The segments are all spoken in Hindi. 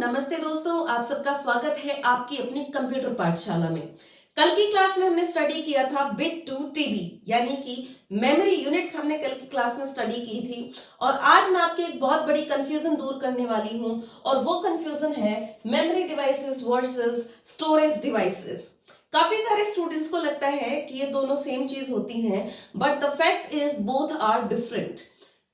नमस्ते दोस्तों, आप सबका स्वागत है आपकी अपनी कंप्यूटर पाठशाला में। कल की क्लास में हमने स्टडी किया था बिट टू टीबी यानी कि मेमोरी यूनिट्स हमने कल की क्लास में स्टडी की थी। और आज मैं आपकी एक बहुत बड़ी कंफ्यूजन दूर करने वाली हूं और वो कंफ्यूजन है memory devices versus storage devices. काफी सारे स्टूडेंट्स को लगता है कि ये दोनों सेम चीज होती हैं, but the fact is both are different.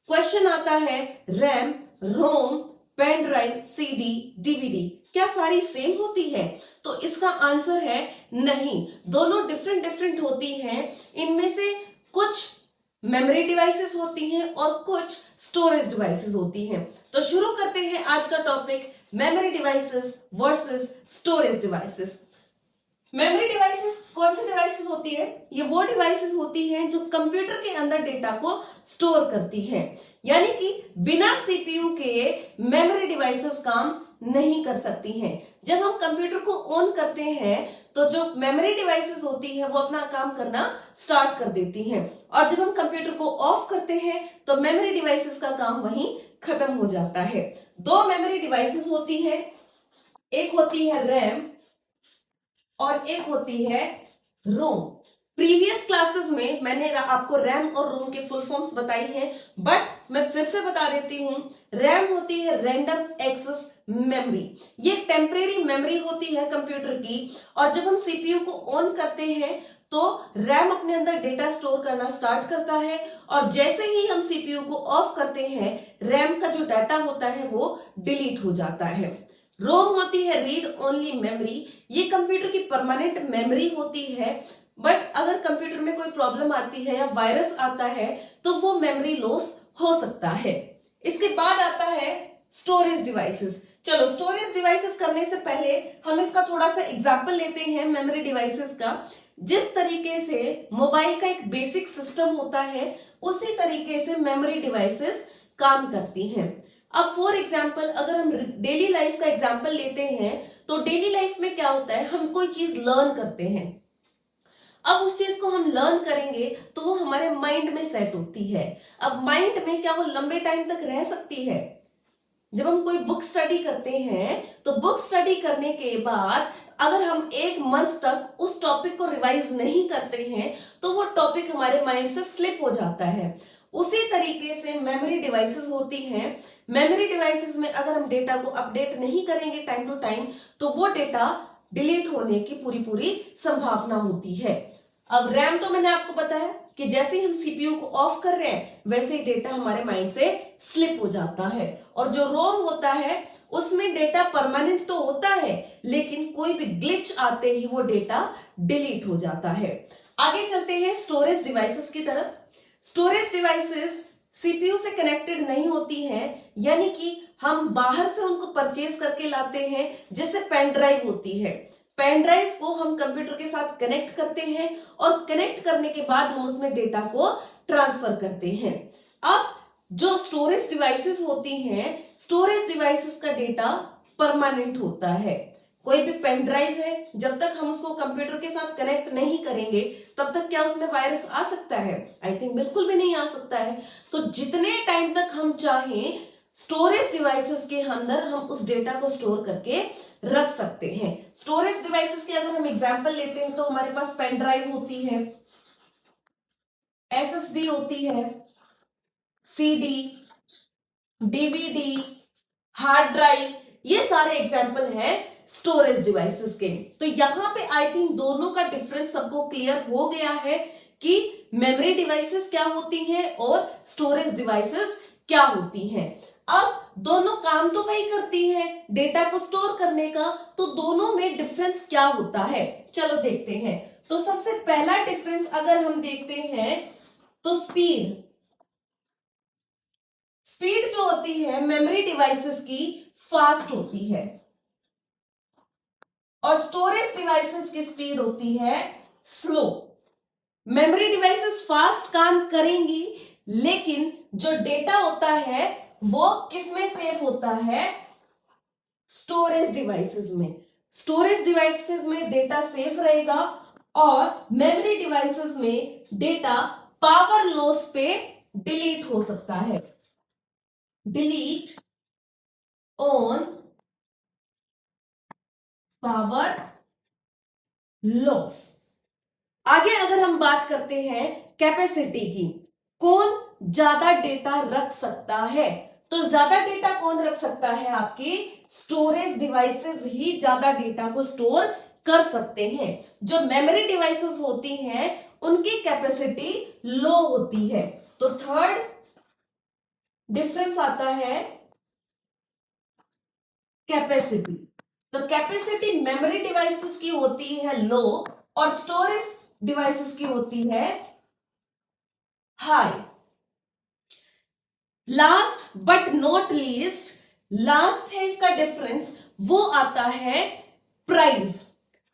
Question आता है RAM, ROM, pen drive, CD, DVD क्या सारी सेम होती है? तो इसका आंसर है नहीं, दोनों डिफरेंट डिफरेंट होती हैं। इनमें से कुछ मेमोरी डिवाइसेस होती हैं और कुछ स्टोरेज डिवाइसेस होती हैं। तो शुरू करते हैं आज का topic, memory devices versus storage devices. Memory devices कौन सी डिवाइसेस होती है? ये वो डिवाइसेस होती हैं जो कंप्यूटर के अंदर डेटा को स्टोर करती हैं, यानी कि बिना सीपीयू के मेमोरी डिवाइसेस काम नहीं कर सकती हैं। जब हम कंप्यूटर को ऑन करते हैं तो जो मेमोरी डिवाइसेस होती है वो अपना काम करना स्टार्ट कर देती हैं, और जब हम कंप्यूटर को ऑफ करते हैं तो मेमोरी डिवाइसेस का काम वहीं खत्म हो जाता है। दो मेमोरी डिवाइसेस होती है, एक होती है रैम और एक होती है रोम। प्रीवियस क्लासेस में मैंने आपको रैम और रोम के फुल फॉर्म्स बताई हैं, बट मैं फिर से बता देती हूं। रैम होती है रैंडम एक्सेस मेमोरी, ये टेम्परेरी मेमोरी होती है कंप्यूटर की, और जब हम सीपीयू को ऑन करते हैं तो रैम अपने अंदर डेटा स्टोर करना स्टार्ट करता है, और जैसे ही हम सीपीयू को ऑफ करते हैं रैम का जो डाटा होता है वो डिलीट हो जाता है। रोम होती है रीड ओनली मेमोरी, ये कंप्यूटर की परमानेंट मेमोरी होती है, बट अगर कंप्यूटर में कोई प्रॉब्लम आती है या वायरस आता है तो वो मेमोरी लॉस हो सकता है। इसके बाद आता है स्टोरेज डिवाइसेस। चलो, स्टोरेज डिवाइसेस करने से पहले हम इसका थोड़ा सा एग्जांपल लेते हैं मेमोरी डिवाइसेस का। जिस तरीके से मोबाइल का एक बेसिक सिस्टम होता है उसी तरीके से मेमोरी डिवाइसेस काम करती हैं। अब फॉर एग्जाम्पल अगर हम डेली लाइफ का एग्जाम्पल लेते हैं तो डेली लाइफ में क्या होता है, हम कोई चीज लर्न करते हैं। अब उस चीज को हम लर्न करेंगे तो वो हमारे माइंड में सेट होती है। अब माइंड में क्या वो लंबे टाइम तक रह सकती है? जब हम कोई बुक स्टडी करते हैं तो बुक स्टडी करने के बाद अगर हम एक मंथ तक उस टॉपिक को रिवाइज नहीं करते हैं तो वो टॉपिक हमारे माइंड से स्लिप हो जाता है। उसी तरीके से मेमोरी डिवाइसेस होती हैं। मेमोरी डिवाइसेस में अगर हम डेटा को अपडेट नहीं करेंगे टाइम टू टाइम तो वो डेटा डिलीट होने की पूरी पूरी संभावना होती है। अब रैम तो मैंने आपको बताया कि जैसे ही हम सीपीयू को ऑफ कर रहे हैं वैसे ही डेटा हमारे माइंड से स्लिप हो जाता है। और जो रोम होता है उसमें डेटा परमानेंट तो होता है लेकिन कोई भी ग्लिच आते ही वो डेटा डिलीट हो जाता है। आगे चलते हैं स्टोरेज डिवाइसेस की तरफ। स्टोरेज डिवाइसेस सीपीयू से कनेक्टेड नहीं होती हैं, यानी कि हम बाहर से उनको परचेज करके लाते हैं। जैसे पेन ड्राइव होती है, पेन ड्राइव को हम कंप्यूटर के साथ कनेक्ट करते हैं और कनेक्ट करने के बाद हम उसमें डेटा को ट्रांसफर करते हैं। अब जो स्टोरेज डिवाइसेस होती हैं, स्टोरेज डिवाइसेस का डेटा परमानेंट होता है। कोई भी पेन ड्राइव है, जब तक हम उसको कंप्यूटर के साथ कनेक्ट नहीं करेंगे तब तक क्या उसमें वायरस आ सकता है? आई थिंक बिल्कुल भी नहीं आ सकता है। तो जितने टाइम तक हम चाहें स्टोरेज डिवाइसेस के अंदर हम उस डेटा को स्टोर करके रख सकते हैं। स्टोरेज डिवाइसेस के अगर हम एग्जांपल लेते हैं तो हमारे पास पेन ड्राइव होती है, एसएसडी होती है, सीडी, डीवीडी, हार्ड ड्राइव, ये सारे एग्जांपल हैं स्टोरेज डिवाइसेस के। तो यहां पे आई थिंक दोनों का डिफरेंस सबको क्लियर हो गया है कि मेमोरी डिवाइसेस क्या होती हैं और स्टोरेज डिवाइसेस क्या होती हैं। अब दोनों काम तो वही करती हैं, डेटा को स्टोर करने का, तो दोनों में डिफरेंस क्या होता है चलो देखते हैं। तो सबसे पहला डिफरेंस अगर हम देखते हैं तो स्पीड। स्पीड जो होती है मेमोरी डिवाइसेस की फास्ट होती है और स्टोरेज डिवाइसेस की स्पीड होती है स्लो। मेमोरी डिवाइसेस फास्ट काम करेंगी लेकिन जो डेटा होता है वो किसमें सेव होता है? स्टोरेज डिवाइसेस में। स्टोरेज डिवाइसेस में डेटा सेव रहेगा और मेमोरी डिवाइसेस में डेटा पावर लॉस पे डिलीट हो सकता है। Delete on power loss. आगे अगर हम बात करते हैं कैपेसिटी की, कौन ज्यादा डेटा रख सकता है, तो ज्यादा डेटा कौन रख सकता है, आपकी स्टोरेज डिवाइसेस ही ज्यादा डेटा को स्टोर कर सकते हैं। जो मेमोरी डिवाइसेस होती हैं उनकी कैपेसिटी लो होती है। तो थर्ड डिफरेंस आता है कैपेसिटी। तो कैपेसिटी मेमोरी डिवाइसेस की होती है लो और स्टोरेज डिवाइसेस की होती है high. Last but not least, last है इसका डिफरेंस, वो आता है प्राइस।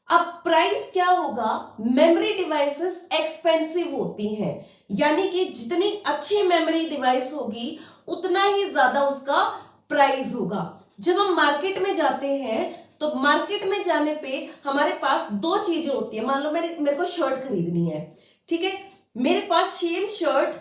अब प्राइस क्या होगा, मेमोरी डिवाइसेस एक्सपेंसिव होती हैं, यानी कि जितनी अच्छी मेमोरी डिवाइस होगी उतना ही ज्यादा उसका प्राइस होगा। जब हम मार्केट में जाते हैं तो मार्केट में जाने पे हमारे पास दो चीजें होती है। मान लो मेरे को शर्ट खरीदनी है, ठीक है, मेरे पास सेम शर्ट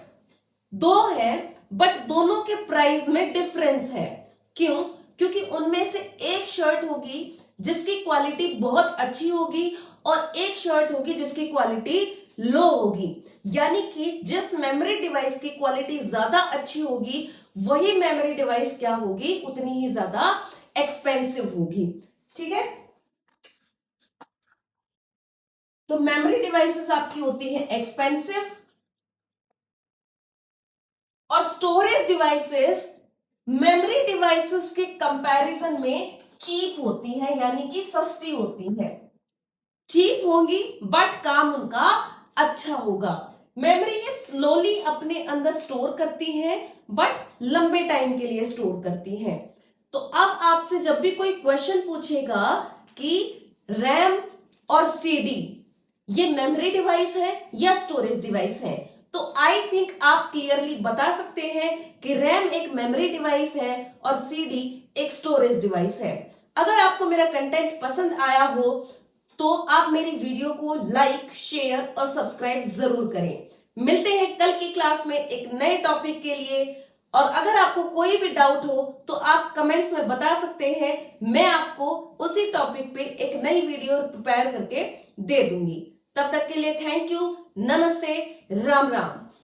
दो है बट दोनों के प्राइस में डिफरेंस है। क्यों? क्योंकि उनमें से एक शर्ट होगी जिसकी क्वालिटी बहुत अच्छी होगी और एक शर्ट होगी जिसकी क्वालिटी लो होगी। यानी कि जिस मेमोरी डिवाइस की क्वालिटी ज्यादा अच्छी होगी वही मेमोरी डिवाइस क्या होगी, उतनी ही ज्यादा एक्सपेंसिव होगी। ठीक है, तो मेमोरी डिवाइसेस आपकी होती है एक्सपेंसिव और स्टोरेज डिवाइसेस मेमोरी डिवाइसेस के कंपैरिजन में चीप होती है, यानी कि सस्ती होती है। चीप होंगी बट काम उनका अच्छा होगा। मेमोरी ये स्लोली अपने अंदर स्टोर करती हैं बट लंबे टाइम के लिए स्टोर करती हैं। तो अब आपसे जब भी कोई क्वेश्चन पूछेगा कि रैम और सीडी ये मेमोरी डिवाइस है या स्टोरेज डिवाइस है, तो आई थिंक आप क्लियरली बता सकते हैं कि रैम एक मेमोरी डिवाइस है और सीडी एक स्टोरेज डिवाइस है। अगर आपको मेरा कंटेंट पसंद आया हो तो आप मेरी वीडियो को लाइक, शेयर और सब्सक्राइब जरूर करें। मिलते हैं कल की क्लास में एक नए टॉपिक के लिए। और अगर आपको कोई भी डाउट हो तो आप कमेंट्स में बता सकते हैं, मैं आपको उसी टॉपिक पे एक नई वीडियो प्रिपेयर करके दे दूंगी। तब तक के लिए थैंक यू, नमस्ते, राम राम।